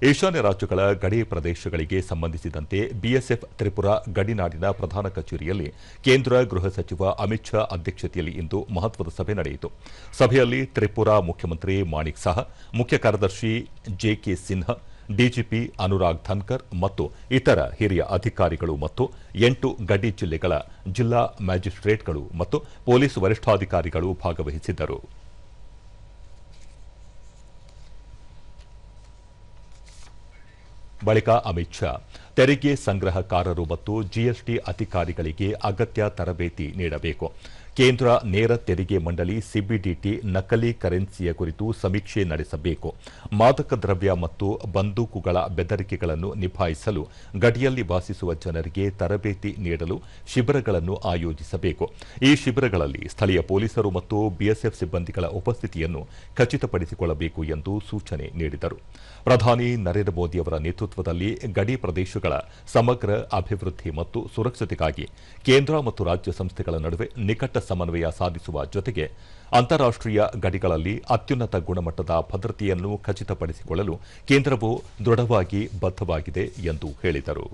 ಈಶಾನ್ಯ ರಾಜ್ಯಗಳ ಗಡಿ ಪ್ರದೇಶಗಳಿಗೆ ಸಂಬಂಧಿಸಿದಂತೆ ಬಿಎಸ್ಎಫ್ ತ್ರಿಪುರಾ ಗಡಿನಾಡಿನ ಪ್ರಧಾನ ಕಚೇರಿಯಲ್ಲಿ ಕೇಂದ್ರ ಗೃಹ ಸಚಿವ ಅಮಿತ್ ಶಾ ಅಧ್ಯಕ್ಷತೆಯಲ್ಲಿ ಇಂದು ಮಹತ್ವದ ಸಭೆ ನಡೆಯಿತು. ಸಭೆಯಲ್ಲಿ ತ್ರಿಪುರಾ ಮುಖ್ಯಮಂತ್ರಿ ಮಾಣಿಕ್ ಸಹಾ, ಮುಖ್ಯ ಕಾರ್ಯದರ್ಶಿ ಜೆಕೆ ಸಿನ್ಹಾ, ಡಿಜಿಪಿ ಅನುರಾಗ್ ಧನ್ಕರ್ ಮತ್ತು ಇತರ ಹಿರಿಯ ಅಧಿಕಾರಿಗಳು ಮತ್ತು 8 ಗಡಿ ಜಿಲ್ಲೆಗಳ ಜಿಲ್ಲಾ ಮ್ಯಾಜಿಸ್ಟ್ರೇಟ್ಗಳು ಮತ್ತು ಪೊಲೀಸ್ ವರಿಷ್ಠಾಧಿಕಾರಿಗಳು ಭಾಗವಹಿಸಿದ್ದರು. ಬಳಿಕ ಅಮಿತ್ ಶಾ ತೆರಿಗೆ ಸಂಗ್ರಹಕಾರರು ಮತ್ತು ಜಿಎಸ್ಟಿ ಅಧಿಕಾರಿಗಳಿಗೆ ಅಗತ್ಯ ತರಬೇತಿ ನೀಡಬೇಕು. ಕೇಂದ್ರ ನೇರ ತೆರಿಗೆ ಮಂಡಳಿ ಸಿಬಿಡಿಟಿ ನಕಲಿ ಕರೆನ್ಸಿಯ ಕುರಿತು ಸಮೀಕ್ಷೆ ನಡೆಸಬೇಕು. ಮಾದಕ ದ್ರವ್ಯ ಮತ್ತು ಬಂದೂಕುಗಳ ಬೆದರಿಕೆಗಳನ್ನು ನಿಭಾಯಿಸಲು ಗಡಿಯಲ್ಲಿ ವಾಸಿಸುವ ಜನರಿಗೆ ತರಬೇತಿ ನೀಡಲು ಶಿಬಿರಗಳನ್ನು ಆಯೋಜಿಸಬೇಕು. ಈ ಶಿಬಿರಗಳಲ್ಲಿ ಸ್ಥಳೀಯ ಪೊಲೀಸರು ಮತ್ತು ಬಿಎಸ್ಎಫ್ ಸಿಬ್ಬಂದಿಗಳ ಉಪಸ್ಥಿತಿಯನ್ನು ಖಚಿತಪಡಿಸಿಕೊಳ್ಳಬೇಕು ಎಂದು ಸೂಚನೆ ನೀಡಿದರು. ಪ್ರಧಾನಿ ನರೇಂದ್ರ ಮೋದಿ ಅವರ ನೇತೃತ್ವದಲ್ಲಿ ಗಡಿ ಪ್ರದೇಶಗಳ ಸಮಗ್ರ ಅಭಿವೃದ್ಧಿ ಮತ್ತು ಸುರಕ್ಷತೆಗಾಗಿ ಕೇಂದ್ರ ಮತ್ತು ರಾಜ್ಯ ಸಂಸ್ಥೆಗಳ ನಡುವೆ ನಿಕಟ ಸಮನ್ವಯ ಸಾಧಿಸುವ ಜೊತೆಗೆ ಅಂತಾರಾಷ್ಟೀಯ ಗಡಿಗಳಲ್ಲಿ ಅತ್ಯುನ್ನತ ಗುಣಮಟ್ಟದ ಭದ್ರತೆಯನ್ನು ಖಚಿತಪಡಿಸಿಕೊಳ್ಳಲು ಕೇಂದ್ರವು ದೃಢವಾಗಿ ಬದ್ಧವಾಗಿದೆ ಎಂದು ಹೇಳಿದರು.